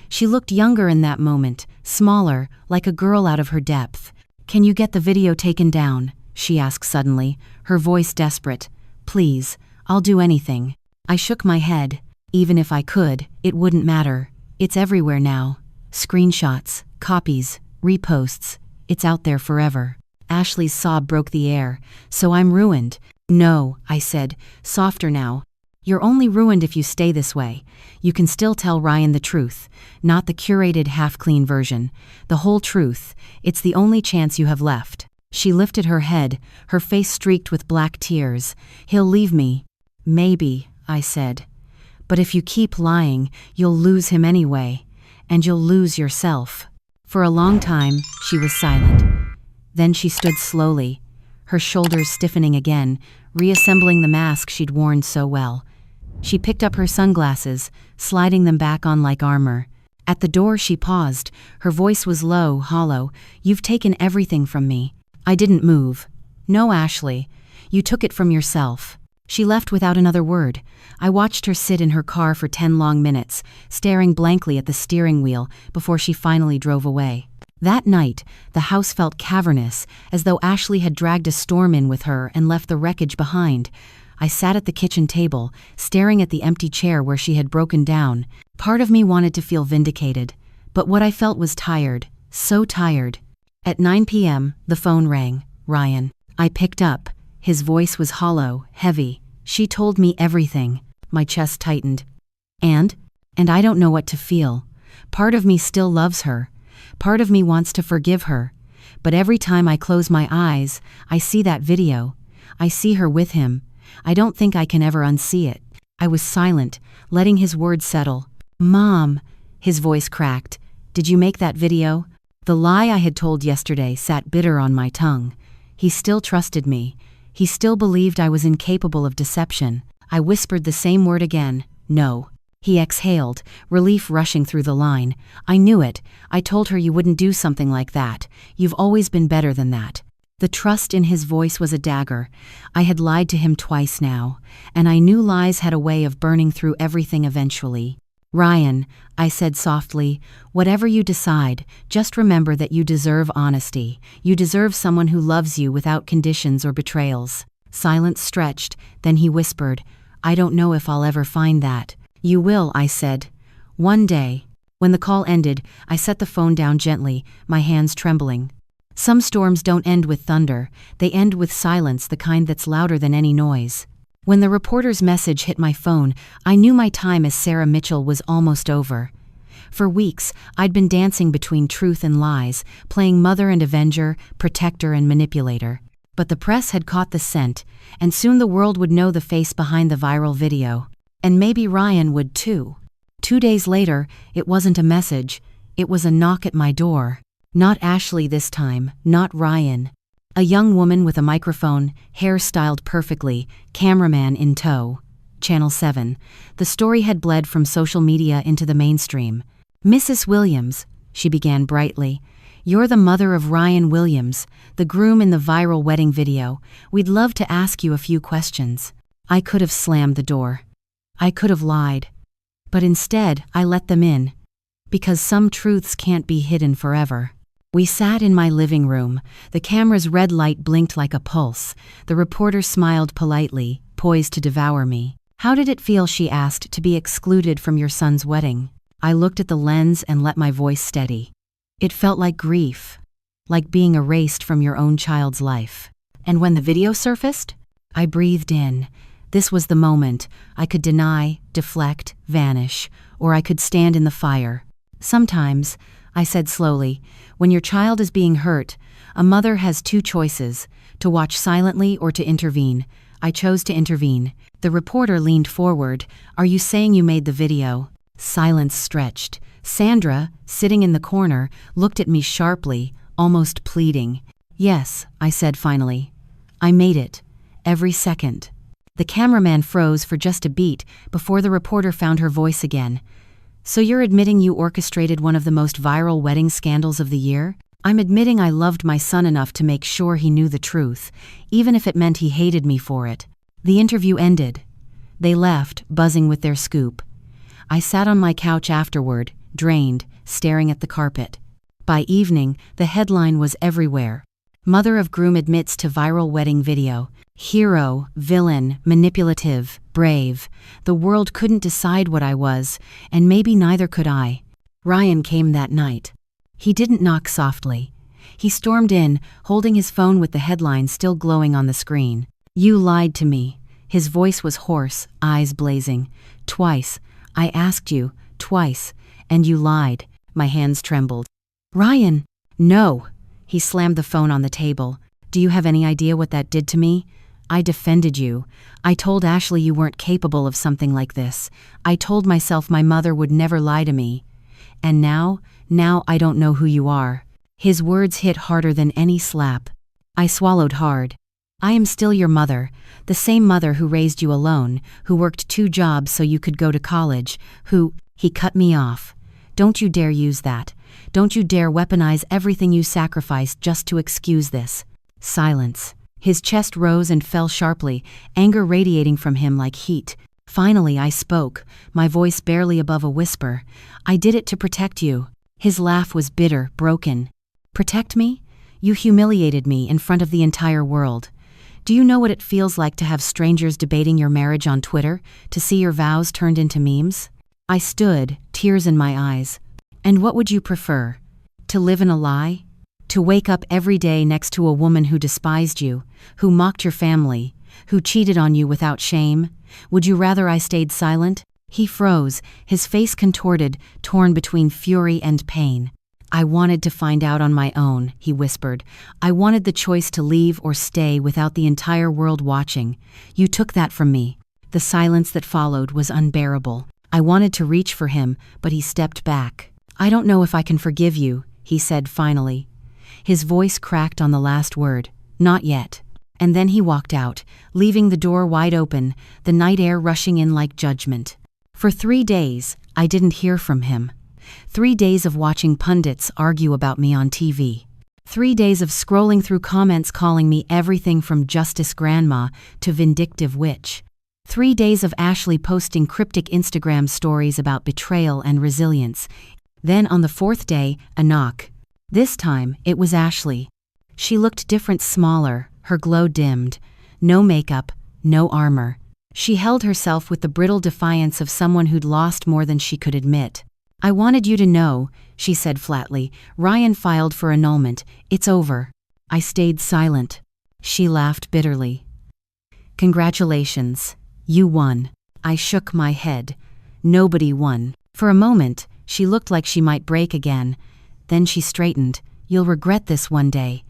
She looked younger in that moment, smaller, like a girl out of her depth. "Can you get the video taken down?" she asked suddenly, her voice desperate. "Please, I'll do anything." I shook my head. "Even if I could, it wouldn't matter. It's everywhere now. Screenshots, copies, reposts. It's out there forever." Ashley's sob broke the air. "So I'm ruined." "No," I said, softer now. You're only ruined if you stay this way. You can still tell Ryan the truth, not the curated half-clean version. The whole truth. It's the only chance you have left." She lifted her head, her face streaked with black tears. "He'll leave me." "Maybe," I said. "But if you keep lying, you'll lose him anyway. And you'll lose yourself." For a long time, she was silent. Then she stood slowly, her shoulders stiffening again, reassembling the mask she'd worn so well. She picked up her sunglasses, sliding them back on like armor. At the door she paused. Her voice was low, hollow. "You've taken everything from me." I didn't move. "No, Ashley. You took it from yourself." She left without another word. I watched her sit in her car for 10 long minutes, staring blankly at the steering wheel before she finally drove away. That night, the house felt cavernous, as though Ashley had dragged a storm in with her and left the wreckage behind. I sat at the kitchen table, staring at the empty chair where she had broken down. Part of me wanted to feel vindicated, but what I felt was tired, so tired. At 9 p.m., the phone rang. Ryan. I picked up. His voice was hollow, heavy. "She told me everything." My chest tightened. And I don't know what to feel. Part of me still loves her. Part of me wants to forgive her. But every time I close my eyes, I see that video. I see her with him. I don't think I can ever unsee it. I was silent, letting his words settle. "Mom," his voice cracked. "Did you make that video?" The lie I had told yesterday sat bitter on my tongue. He still trusted me. He still believed I was incapable of deception. I whispered the same word again. "No." He exhaled, relief rushing through the line. "I knew it. I told her you wouldn't do something like that. You've always been better than that." The trust in his voice was a dagger. I had lied to him twice now, and I knew lies had a way of burning through everything eventually. "Ryan," I said softly, "whatever you decide, just remember that you deserve honesty. You deserve someone who loves you without conditions or betrayals." Silence stretched, then he whispered, "I don't know if I'll ever find that." "You will," I said. "One day." When the call ended, I set the phone down gently, my hands trembling. Some storms don't end with thunder, they end with silence, the kind that's louder than any noise. When the reporter's message hit my phone, I knew my time as Sarah Mitchell was almost over. For weeks, I'd been dancing between truth and lies, playing mother and avenger, protector and manipulator. But the press had caught the scent, and soon the world would know the face behind the viral video. And maybe Ryan would too. 2 days later, it wasn't a message, it was a knock at my door. Not Ashley this time, not Ryan. A young woman with a microphone, hair styled perfectly, cameraman in tow. Channel 7. The story had bled from social media into the mainstream. "Mrs. Williams," she began brightly, "you're the mother of Ryan Williams, the groom in the viral wedding video. We'd love to ask you a few questions." I could have slammed the door. I could have lied. But instead, I let them in. Because some truths can't be hidden forever. We sat in my living room. The camera's red light blinked like a pulse. The reporter smiled politely, poised to devour me. "How did it feel," she asked, "to be excluded from your son's wedding?" I looked at the lens and let my voice steady. "It felt like grief. Like being erased from your own child's life." "And when the video surfaced?" I breathed in. This was the moment. I could deny, deflect, vanish, or I could stand in the fire. "Sometimes," I said slowly, "when your child is being hurt, a mother has 2 choices, to watch silently or to intervene." I chose to intervene. The reporter leaned forward. "Are you saying you made the video?" Silence stretched. Sandra, sitting in the corner, looked at me sharply, almost pleading. "Yes," I said finally. "I made it. Every second." The cameraman froze for just a beat before the reporter found her voice again. "So you're admitting you orchestrated one of the most viral wedding scandals of the year?" "I'm admitting I loved my son enough to make sure he knew the truth, even if it meant he hated me for it." The interview ended. They left, buzzing with their scoop. I sat on my couch afterward, drained, staring at the carpet. By evening, the headline was everywhere. "Mother of groom admits to viral wedding video. Hero, villain, manipulative, brave. The world couldn't decide what I was, and maybe neither could I." Ryan came that night. He didn't knock softly. He stormed in, holding his phone with the headline still glowing on the screen. "You lied to me. His voice was hoarse, eyes blazing. "Twice. I asked you, twice. And you lied." My hands trembled. "Ryan!" "No!" He slammed the phone on the table. "Do you have any idea what that did to me? I defended you. I told Ashley you weren't capable of something like this. I told myself my mother would never lie to me. And now I don't know who you are." His words hit harder than any slap. I swallowed hard. "I am still your mother, the same mother who raised you alone, who worked 2 jobs so you could go to college, who—" He cut me off. "Don't you dare use that. Don't you dare weaponize everything you sacrificed just to excuse this." Silence. His chest rose and fell sharply, anger radiating from him like heat. Finally I spoke, my voice barely above a whisper. "I did it to protect you." His laugh was bitter, broken. "Protect me? You humiliated me in front of the entire world. Do you know what it feels like to have strangers debating your marriage on Twitter, to see your vows turned into memes?" I stood, tears in my eyes. "And what would you prefer? To live in a lie? To wake up every day next to a woman who despised you, who mocked your family, who cheated on you without shame? Would you rather I stayed silent?" He froze, his face contorted, torn between fury and pain. "I wanted to find out on my own," he whispered. "I wanted the choice to leave or stay without the entire world watching. You took that from me." The silence that followed was unbearable. I wanted to reach for him, but he stepped back. "I don't know if I can forgive you," he said finally. His voice cracked on the last word. "Not yet." And then he walked out, leaving the door wide open, the night air rushing in like judgment. For 3 days, I didn't hear from him. 3 days of watching pundits argue about me on TV. 3 days of scrolling through comments calling me everything from Justice Grandma to vindictive witch. 3 days of Ashley posting cryptic Instagram stories about betrayal and resilience. Then on the 4th day, a knock. This time, it was Ashley. She looked different, smaller, her glow dimmed. No makeup, no armor. She held herself with the brittle defiance of someone who'd lost more than she could admit. "I wanted you to know," she said flatly. "Ryan filed for annulment. It's over." I stayed silent. She laughed bitterly. "Congratulations. You won." I shook my head. Nobody won. For a moment, she looked like she might break again. Then she straightened. "You'll regret this one day.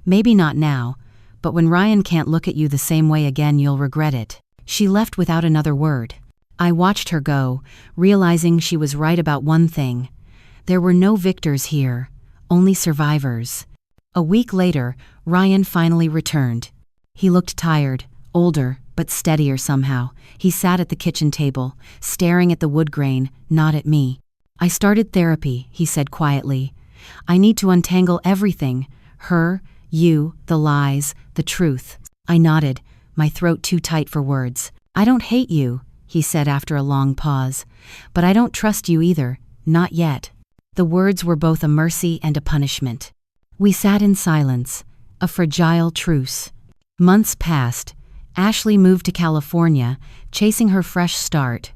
Maybe not now, but when Ryan can't look at you the same way again, you'll regret it." She left without another word. I watched her go, realizing she was right about one thing. There were no victors here, only survivors. A week later, Ryan finally returned. He looked tired, older, but steadier somehow. He sat at the kitchen table, staring at the wood grain, not at me. "I started therapy," he said quietly. "I need to untangle everything. Her, you, the lies, the truth." I nodded, my throat too tight for words. "I don't hate you," he said after a long pause. "But I don't trust you either, not yet." The words were both a mercy and a punishment. We sat in silence, a fragile truce. Months passed. Ashley moved to California, chasing her fresh start.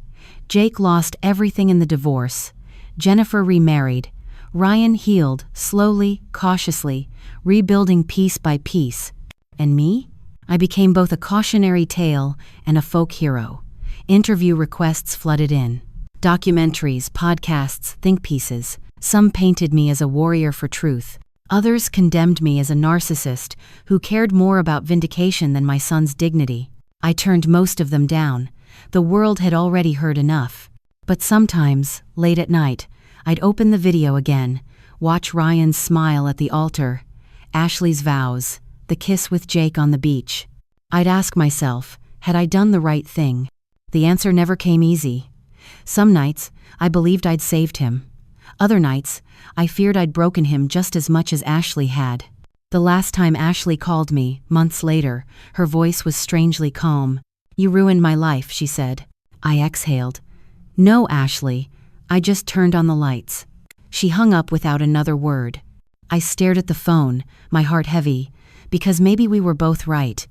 Jake lost everything in the divorce. Jennifer remarried. Ryan healed, slowly, cautiously, rebuilding piece by piece. And me? I became both a cautionary tale and a folk hero. Interview requests flooded in. Documentaries, podcasts, think pieces. Some painted me as a warrior for truth. Others condemned me as a narcissist who cared more about vindication than my son's dignity. I turned most of them down. The world had already heard enough. But sometimes, late at night, I'd open the video again, watch Ryan's smile at the altar, Ashley's vows, the kiss with Jake on the beach. I'd ask myself, had I done the right thing? The answer never came easy. Some nights, I believed I'd saved him. Other nights, I feared I'd broken him just as much as Ashley had. The last time Ashley called me, months later, her voice was strangely calm. "You ruined my life," she said. I exhaled. "No, Ashley. I just turned on the lights." She hung up without another word. I stared at the phone, my heart heavy, because maybe we were both right.